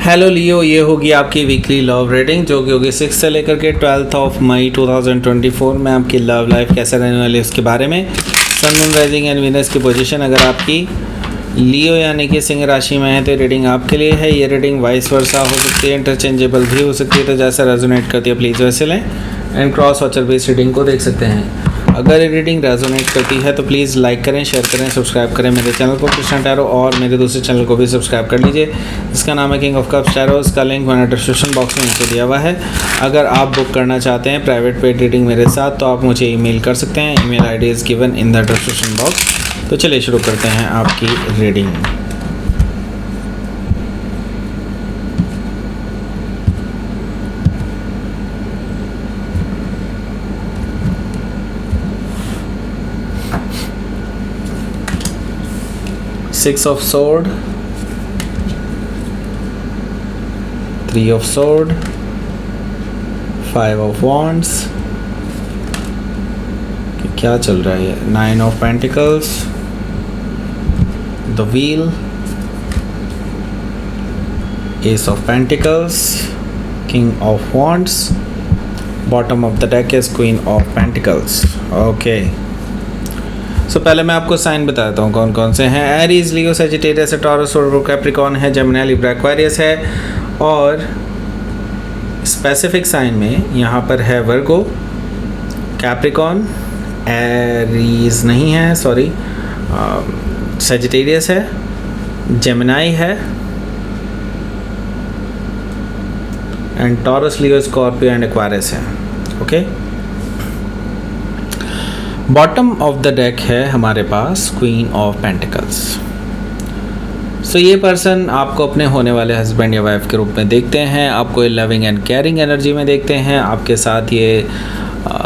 Hello लियो, ये होगी आपकी वीकली लव रेटिंग जो कि होगी 6 से लेकर के 12 ऑफ मई 2024 में आपकी लव लाइफ कैसे रहने वाली है उसके बारे में। Sun moon rising and Venus की पोजीशन अगर आपकी लियो यानी कि सिंह राशि में है तो रेटिंग आपके लिए है। ये रेटिंग वाइस वर्सा हो सकती है, इंटरचेंजेबल भी हो सकती है, तो जैसा रेजोनेट करती है प्लीज़ वैसे लें। And cross watcher based reading को देख सकते हैं। अगर ये रीडिंग रेजोनेट करती है तो प्लीज़ लाइक करें, शेयर करें, सब्सक्राइब करें मेरे चैनल को कृष्णा टैरो, और मेरे दूसरे चैनल को भी सब्सक्राइब कर लीजिए। इसका नाम है किंग ऑफ कप्स टैरो। इसका लिंक मैंने डिस्क्रिप्शन बॉक्स में नीचे दिया हुआ है। अगर आप बुक करना चाहते हैं प्राइवेट पेड रीडिंग मेरे साथ तो आप मुझे ईमेल कर सकते हैं। Email ID is given in the description box. तो चलिए शुरू करते हैं आपकी reading. Six of sword, 3 of sword, 5 of wands। क्या चल रहा है? 9 of pentacles, the wheel, ace of pentacles, king of wands, bottom of the deck is queen of pentacles। Okay, सो पहले मैं आपको साइन बता देता हूँ कौन कौन से हैं। एरीज, लियो, सजिटेरियस है, टॉरस, कैप्रिकॉर्न है, जेमिनी, लिब्रा, एक्वेरियस है। और स्पेसिफिक साइन में यहाँ पर है वर्गो, कैप्रिकॉर्न, एरीज नहीं है, सॉरी, सजिटेरियस है, जेमिनी है, and Taurus, Leo, Scorpio and Aquarius है। Okay, bottom of the deck है हमारे पास क्वीन ऑफ पेंटिकल्स। सो ये पर्सन आपको अपने होने वाले हस्बैंड या वाइफ के रूप में देखते हैं, आपको लविंग एंड केयरिंग एनर्जी में देखते हैं, आपके साथ ये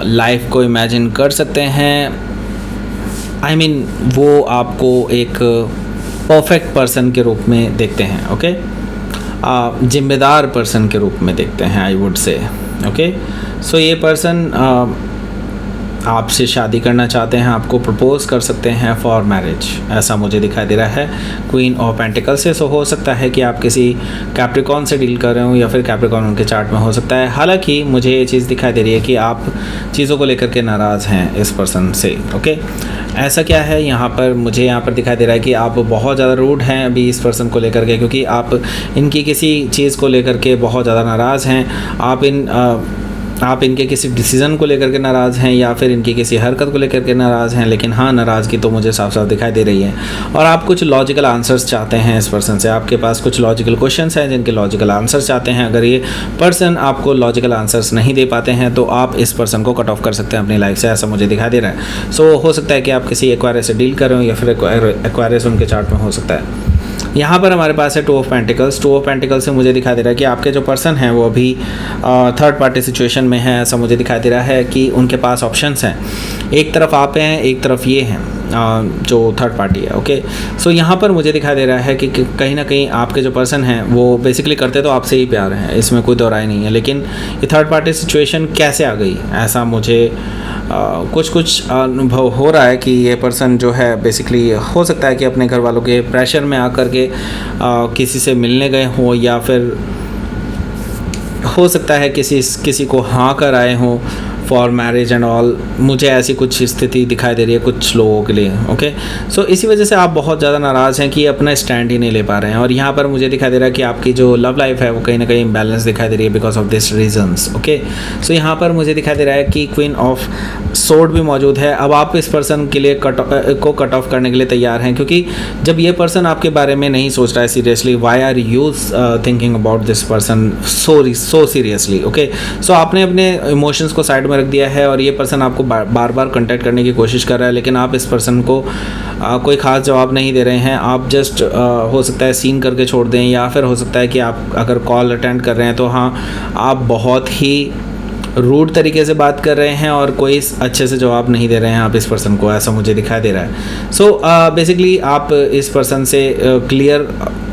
लाइफ को इमेजिन कर सकते हैं। आई मीन वो आपको एक परफेक्ट पर्सन के रूप में देखते हैं। ओके, जिम्मेदार पर्सन के रूप में देखते हैं, आई वुड से। ओके, सो ये पर्सन आपसे शादी करना चाहते हैं, आपको प्रपोज कर सकते हैं फॉर मैरिज, ऐसा मुझे दिखाई दे रहा है क्वीन ऑफ पेंटिकल से। सो हो सकता है कि आप किसी कैप्रिकॉर्न से डील कर रहे हो या फिर कैप्रिकॉर्न उनके चार्ट में हो सकता है। हालांकि मुझे ये चीज़ दिखाई दे रही है कि आप चीज़ों को लेकर के नाराज़ हैं इस पर्सन से। ओके, ऐसा क्या है यहाँ पर? मुझे यहाँ पर दिखाई दे रहा है कि आप बहुत ज़्यादा रूड हैं अभी इस पर्सन को लेकर के, क्योंकि आप इनकी किसी चीज़ को लेकर के बहुत ज़्यादा नाराज़ हैं। आप इनके किसी डिसीज़न को लेकर के नाराज़ हैं या फिर इनकी किसी हरकत को लेकर के नाराज़ हैं। लेकिन हाँ, नाराज़गी तो मुझे साफ साफ दिखाई दे रही है। और आप कुछ लॉजिकल आंसर्स चाहते हैं इस पर्सन से। आपके पास कुछ लॉजिकल क्वेश्चंस हैं जिनके लॉजिकल आंसर्स चाहते हैं। अगर ये पर्सन आपको लॉजिकल आंसर्स नहीं दे पाते हैं तो आप इस पर्सन को कट ऑफ कर सकते हैं अपनी लाइफ से, ऐसा मुझे दिखाई दे रहा है। सो हो सकता है कि आप किसी एक्वायरियस से डील कर रहे हो या फिर एक्वायरियस उनके चार्ट में हो सकता है। यहाँ पर हमारे पास है 2 ऑफ पेंटिकल्स। 2 ऑफ पेंटिकल्स से मुझे दिखाई दे रहा है कि आपके जो पर्सन हैं वो अभी थर्ड पार्टी सिचुएशन में है। ऐसा मुझे दिखाई दे रहा है कि उनके पास ऑप्शंस हैं, एक तरफ आप हैं, एक तरफ ये हैं जो थर्ड पार्टी है। ओके, सो यहाँ पर मुझे दिखाई दे रहा है कि कहीं ना कहीं आपके जो पर्सन हैं वो बेसिकली करते तो आपसे ही प्यार है, इसमें कोई दो राय नहीं है। लेकिन ये थर्ड पार्टी सिचुएशन कैसे आ गई, ऐसा मुझे कुछ अनुभव हो रहा है कि ये पर्सन जो है बेसिकली हो सकता है कि अपने घर वालों के प्रेशर में आकर के किसी से मिलने गए हों, या फिर हो सकता है किसी को हाँ कर आए हों फॉर मैरिज एंड ऑल। मुझे ऐसी कुछ स्थिति दिखाई दे रही है कुछ लोगों के लिए। ओके, सो इसी वजह से आप बहुत ज़्यादा नाराज़ हैं कि अपना स्टैंड ही नहीं ले पा रहे हैं। और यहाँ पर मुझे दिखाई दे रहा है कि आपकी जो लव लाइफ है वो कहीं ना कहीं इम्बैलेंस दिखाई दे रही है because of this reasons. Okay, so यहाँ पर मुझे दिखाई दे रहा है कि क्वीन ऑफ सोर्ड भी मौजूद है। अब आप इस पर्सन के लिए कट ऑफ करने के लिए तैयार हैं, क्योंकि जब ये पर्सन आपके बारे में नहीं सोच रहा है seriously, why are you thinking about this person so seriously. Okay, so आपने अपने इमोशंस को साइड में रख दिया है और ये पर्सन आपको बार बार कांटेक्ट करने की कोशिश कर रहा है, लेकिन आप इस पर्सन को कोई ख़ास जवाब नहीं दे रहे हैं। आप जस्ट हो सकता है सीन करके छोड़ दें, या फिर हो सकता है कि आप अगर कॉल अटेंड कर रहे हैं तो हाँ, आप बहुत ही रूड तरीके से बात कर रहे हैं और कोई अच्छे से जवाब नहीं दे रहे हैं आप इस पर्सन को, ऐसा मुझे दिखाई दे रहा है। सो बेसिकली आप इस पर्सन से क्लियर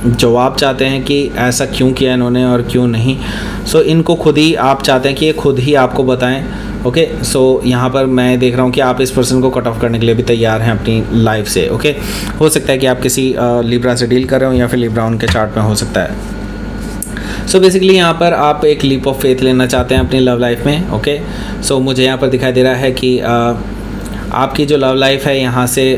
जवाब चाहते हैं कि ऐसा क्यों किया इन्होंने और क्यों नहीं। सो इनको खुद ही आप चाहते हैं कि ये खुद ही आपको बताएं। ओके, सो यहाँ पर मैं देख रहा हूँ कि आप इस पर्सन को कट ऑफ करने के लिए भी तैयार हैं अपनी लाइफ से। ओके, हो सकता है कि आप किसी लिब्रा से डील कर रहे हो या फिर लिब्रा उनके चार्ट में हो सकता है। सो बेसिकली यहाँ पर आप एक लीप ऑफ फेथ लेना चाहते हैं अपनी लव लाइफ में। ओके, सो मुझे यहाँ पर दिखाई दे रहा है कि आपकी जो लव लाइफ है यहाँ से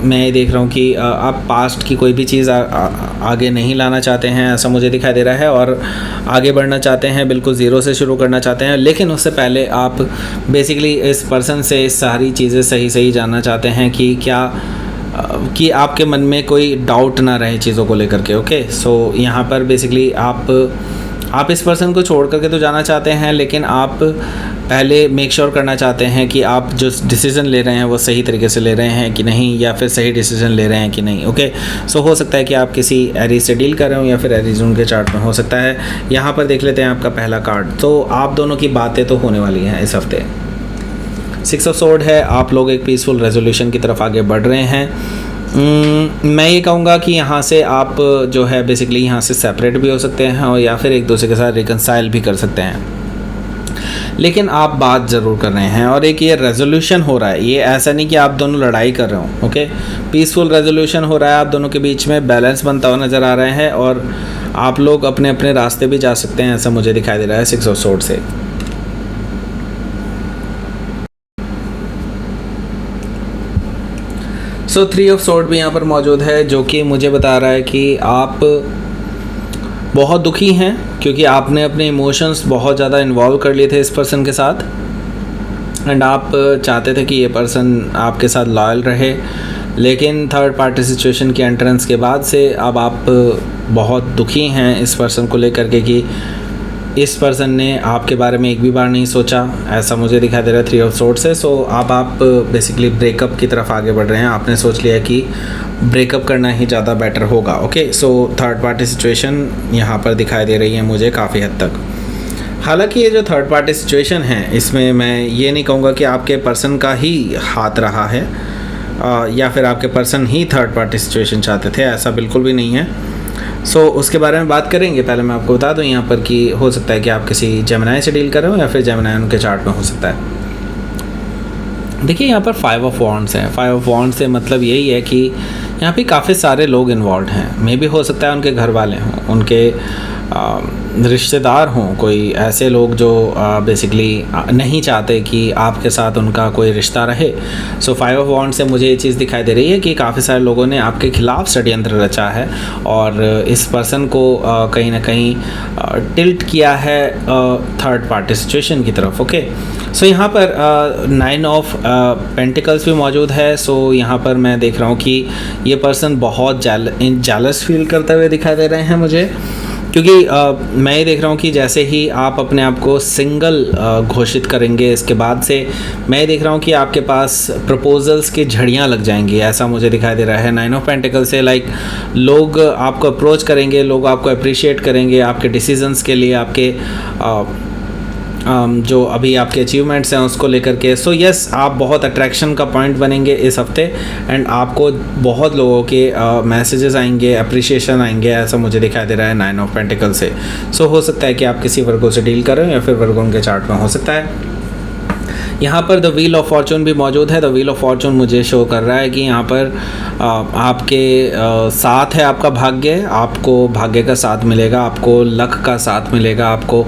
मैं ये देख रहा हूँ कि आप पास्ट की कोई भी चीज़ आगे नहीं लाना चाहते हैं, ऐसा मुझे दिखाई दे रहा है, और आगे बढ़ना चाहते हैं, बिल्कुल ज़ीरो से शुरू करना चाहते हैं। लेकिन उससे पहले आप बेसिकली इस पर्सन से सारी चीज़ें सही जानना चाहते हैं कि क्या कि आपके मन में कोई डाउट ना रहे चीज़ों को लेकर के। ओके, सो यहाँ पर बेसिकली आप इस पर्सन को छोड़ करके तो जाना चाहते हैं, लेकिन आप पहले मेक श्योर करना चाहते हैं कि आप जो डिसीज़न ले रहे हैं वो सही तरीके से ले रहे हैं कि नहीं, या फिर सही डिसीज़न ले रहे हैं कि नहीं। ओके, सो हो सकता है कि आप किसी एरीज से डील कर रहे हो या फिर एरीज उनके चार्ट में हो सकता है। यहाँ पर देख लेते हैं आपका पहला कार्ड। तो आप दोनों की बातें तो होने वाली हैं इस हफ्ते। 6 ऑफ सोर्ड है, आप लोग एक पीसफुल रेजोल्यूशन की तरफ आगे बढ़ रहे हैं। मैं ये कहूँगा कि यहाँ से आप जो है बेसिकली यहाँ से सेपरेट भी हो सकते हैं और या फिर एक दूसरे के साथ रिकनसाइल भी कर सकते हैं, लेकिन आप बात ज़रूर कर रहे हैं और एक ये रेजोल्यूशन हो रहा है। ये ऐसा नहीं कि आप दोनों लड़ाई कर रहे हो। ओके, पीसफुल रेजोल्यूशन हो रहा है, आप दोनों के बीच में बैलेंस बनता हुआ नज़र आ रहे हैं और आप लोग अपने अपने रास्ते भी जा सकते हैं, ऐसा मुझे दिखाई दे रहा है 6 ऑफ सोर्ड से। सो 3 ऑफ सोर्ड भी यहाँ पर मौजूद है, जो कि मुझे बता रहा है कि आप बहुत दुखी हैं क्योंकि आपने अपने इमोशंस बहुत ज़्यादा इन्वॉल्व कर लिए थे इस पर्सन के साथ, एंड आप चाहते थे कि ये पर्सन आपके साथ लॉयल रहे। लेकिन थर्ड पार्टी सिचुएशन के एंट्रेंस के बाद से अब आप बहुत दुखी हैं इस पर्सन को लेकर के कि इस पर्सन ने आपके बारे में एक भी बार नहीं सोचा, ऐसा मुझे दिखाई दे रहा है 3 ऑफ सोर्ड से। सो अब आप बेसिकली ब्रेकअप की तरफ आगे बढ़ रहे हैं, आपने सोच लिया कि ब्रेकअप करना ही ज़्यादा बेटर होगा। Okay, so third party situation यहाँ पर दिखाई दे रही है मुझे काफ़ी हद तक। हालांकि ये जो थर्ड पार्टी सिचुएशन है इसमें मैं ये नहीं कहूँगा कि आपके पर्सन का ही हाथ रहा है या फिर आपके पर्सन ही थर्ड पार्टी सिचुएशन चाहते थे, ऐसा बिल्कुल भी नहीं है। सो उसके बारे में बात करेंगे। पहले मैं आपको बता दूं यहाँ पर कि हो सकता है कि आप किसी जेमिनी से डील कर रहे हो या फिर जेमिनी उनके चार्ट में हो सकता है। देखिए यहाँ पर 5 ऑफ वॉन्ड्स है। 5 ऑफ वॉन्ड्स से मतलब यही है कि यहाँ पे काफ़ी सारे लोग इन्वॉल्व हैं। मे भी हो सकता है उनके घर वाले हों, उनके रिश्तेदार हों, कोई ऐसे लोग जो बेसिकली नहीं चाहते कि आपके साथ उनका कोई रिश्ता रहे। सो 5 ऑफ वॉन्ड से मुझे ये चीज़ दिखाई दे रही है कि काफ़ी सारे लोगों ने आपके खिलाफ षड्यंत्र रचा है और इस पर्सन को कहीं ना कहीं टिल्ट किया है थर्ड पार्टी सिचुएशन की तरफ। ओके, सो यहाँ पर 9 ऑफ पेंटिकल्स भी मौजूद है। सो यहाँ पर मैं देख रहा हूँ कि ये पर्सन बहुत जेलस फील करते हुए दिखाई दे रहे हैं मुझे, क्योंकि मैं ये देख रहा हूँ कि जैसे ही आप अपने आप को सिंगल घोषित करेंगे इसके बाद से मैं ये देख रहा हूँ कि आपके पास प्रपोजल्स की झड़ियाँ लग जाएंगी, ऐसा मुझे दिखाई दे रहा है 9 ऑफ पेंटिकल से। लाइक लोग आपको अप्रोच करेंगे, लोग आपको अप्रिशिएट करेंगे आपके डिसीजंस के लिए, आपके जो अभी आपके अचीवमेंट्स हैं उसको लेकर के। सो यस, आप बहुत अट्रैक्शन का पॉइंट बनेंगे इस हफ्ते एंड आपको बहुत लोगों के मैसेजेस आएंगे, अप्रिशिएशन आएंगे, ऐसा मुझे दिखाई दे रहा है 9 ऑफ पेंटिकल से। सो हो सकता है कि आप किसी वर्गों से डील कर रहे हो या फिर वर्गों के चार्ट में हो सकता है। यहाँ पर द व्हील ऑफ फॉर्चून भी मौजूद है। द व्हील ऑफ फॉर्चून मुझे शो कर रहा है कि यहाँ पर आपके साथ है आपका भाग्य, आपको भाग्य का साथ मिलेगा, आपको लक का साथ मिलेगा, आपको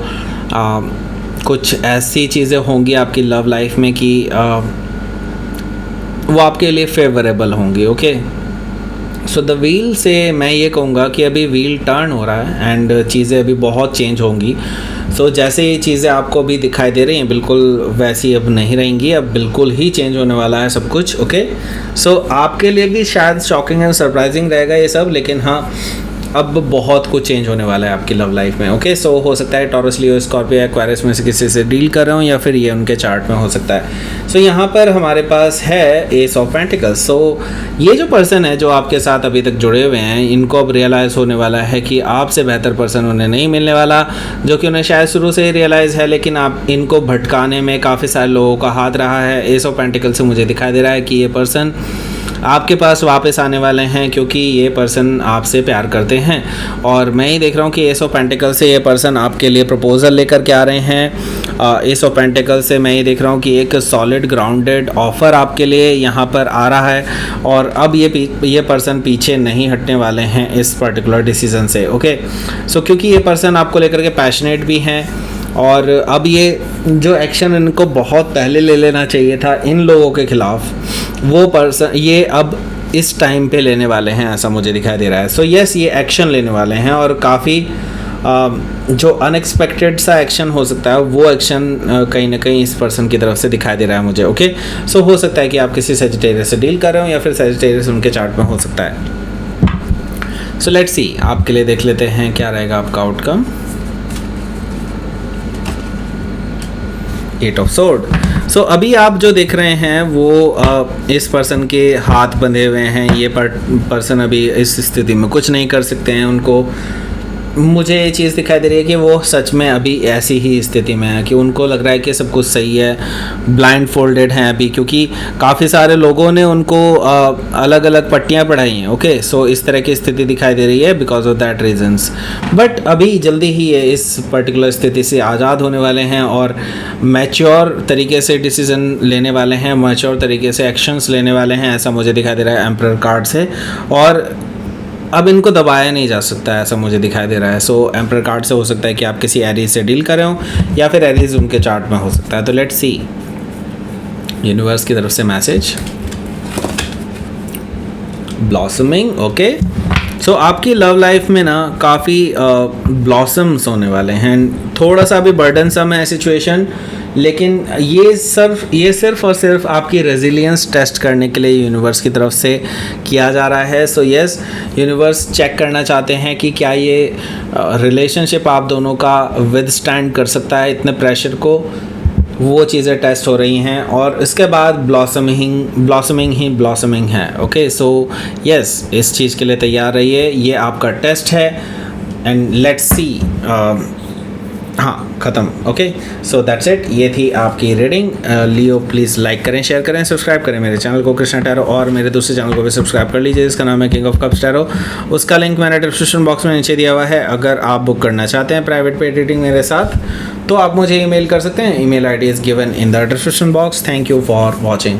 कुछ ऐसी चीज़ें होंगी आपकी लव लाइफ में कि वो आपके लिए फेवरेबल होंगी। ओके, सो द व्हील से मैं ये कहूँगा कि अभी व्हील टर्न हो रहा है एंड चीज़ें अभी बहुत चेंज होंगी। सो जैसे ये चीज़ें आपको अभी दिखाई दे रही हैं बिल्कुल वैसी अब नहीं रहेंगी, अब बिल्कुल ही चेंज होने वाला है सब कुछ। ओके, सो आपके लिए भी शायद शॉकिंग एंड सरप्राइजिंग रहेगा ये सब, लेकिन हाँ अब बहुत कुछ चेंज होने वाला है आपकी लव लाइफ में। ओके, सो हो सकता है टॉरस, लियो, स्कॉर्पियो, एक्वेरियस में से किसी से डील कर रहे हो या फिर ये उनके चार्ट में हो सकता है। सो यहाँ पर हमारे पास है एस ऑफ पेंटिकल्स। सो ये जो पर्सन है जो आपके साथ अभी तक जुड़े हुए हैं, इनको अब रियलाइज़ होने वाला है कि आपसे बेहतर पर्सन उन्हें नहीं मिलने वाला, जो कि उन्हें शायद शुरू से ही रियलाइज़ है, लेकिन आप इनको भटकाने में काफ़ी सारे लोगों का हाथ रहा है। एस ऑफ पेंटिकल से मुझे दिखाई दे रहा है कि ये पर्सन आपके पास वापस आने वाले हैं क्योंकि ये पर्सन आपसे प्यार करते हैं। और मैं ही देख रहा हूँ कि एस ऑफ पेंटिकल से ये पर्सन आपके लिए प्रपोज़ल लेकर के आ रहे हैं एस ऑफ पेंटिकल से मैं ये देख रहा हूँ कि एक सॉलिड ग्राउंडेड ऑफर आपके लिए यहाँ पर आ रहा है, और अब ये पर्सन पीछे नहीं हटने वाले हैं इस पर्टिकुलर डिसीजन से। ओके, सो क्योंकि ये पर्सन आपको लेकर के पैशनेट भी हैं, और अब ये जो एक्शन इनको बहुत पहले ले लेना चाहिए था इन लोगों के खिलाफ, वो पर्सन ये अब इस टाइम पे लेने वाले हैं, ऐसा मुझे दिखाई दे रहा है। सो यस, ये एक्शन लेने वाले हैं, और काफ़ी जो अनएक्सपेक्टेड सा एक्शन हो सकता है वो एक्शन कहीं ना कहीं इस पर्सन की तरफ से दिखाई दे रहा है मुझे। ओके, सो हो सकता है कि आप किसी सेजिटेरियस से डील कर रहे हो, या फिर सेजिटेरियस उनके चार्ट में हो सकता है। सो लेट्स सी, आपके लिए देख लेते हैं क्या रहेगा आपका आउटकम। 8 of sword. सो अभी आप जो देख रहे हैं वो इस पर्सन के हाथ बंधे हुए हैं। ये पर्सन अभी इस स्थिति में कुछ नहीं कर सकते हैं। उनको, मुझे ये चीज़ दिखाई दे रही है कि वो सच में अभी ऐसी ही स्थिति में है कि उनको लग रहा है कि सब कुछ सही है, ब्लाइंड फोल्डेड हैं अभी, क्योंकि काफ़ी सारे लोगों ने उनको अलग अलग पट्टियाँ पढ़ाई हैं। ओके, सो इस तरह की स्थिति दिखाई दे रही है because of that reasons. But अभी जल्दी ही ये इस पर्टिकुलर स्थिति से आज़ाद होने वाले हैं और मैच्योर तरीके से डिसीज़न लेने वाले हैं, मैच्योर तरीके से एक्शंस लेने वाले हैं, ऐसा मुझे दिखाई दे रहा है एम्परर कार्ड से। और अब इनको दबाया नहीं जा सकता है, ऐसा मुझे दिखाई दे रहा है। सो एम्परर कार्ड से हो सकता है कि आप किसी एरीज से डील कर रहे हो, या फिर एरीज उनके चार्ट में हो सकता है। तो लेट्स सी यूनिवर्स की तरफ से मैसेज। ब्लॉसमिंग। ओके, सो आपकी लव लाइफ में ना काफ़ी ब्लॉसम्स होने वाले हैं। थोड़ा सा अभी बर्डनसम है सिचुएशन, लेकिन ये सिर्फ और सिर्फ आपकी रेजिलियंस टेस्ट करने के लिए यूनिवर्स की तरफ से किया जा रहा है। सो यस, यूनिवर्स चेक करना चाहते हैं कि क्या ये रिलेशनशिप आप दोनों का विदस्टैंड कर सकता है इतने प्रेशर को। वो चीज़ें टेस्ट हो रही हैं, और इसके बाद ब्लॉसमिंग है। ओके, सो यस, इस चीज़ के लिए तैयार रहिए, ये आपका टेस्ट है। एंड लेट्स सी, हाँ, ख़त्म। Okay, so that's it. ये थी आपकी रीडिंग। लियो प्लीज़ लाइक करें, शेयर करें, सब्सक्राइब करें मेरे चैनल को कृष्णा टैरो, और मेरे दूसरे चैनल को भी सब्सक्राइब कर लीजिए जिसका नाम है किंग ऑफ कप्स टैरो। उसका लिंक मैंने डिस्क्रिप्शन बॉक्स में नीचे दिया हुआ है। अगर आप बुक करना चाहते हैं प्राइवेट पेड रीडिंग मेरे साथ, तो आप मुझे ईमेल कर सकते हैं। Email ID is given in the description box. Thank you for watching.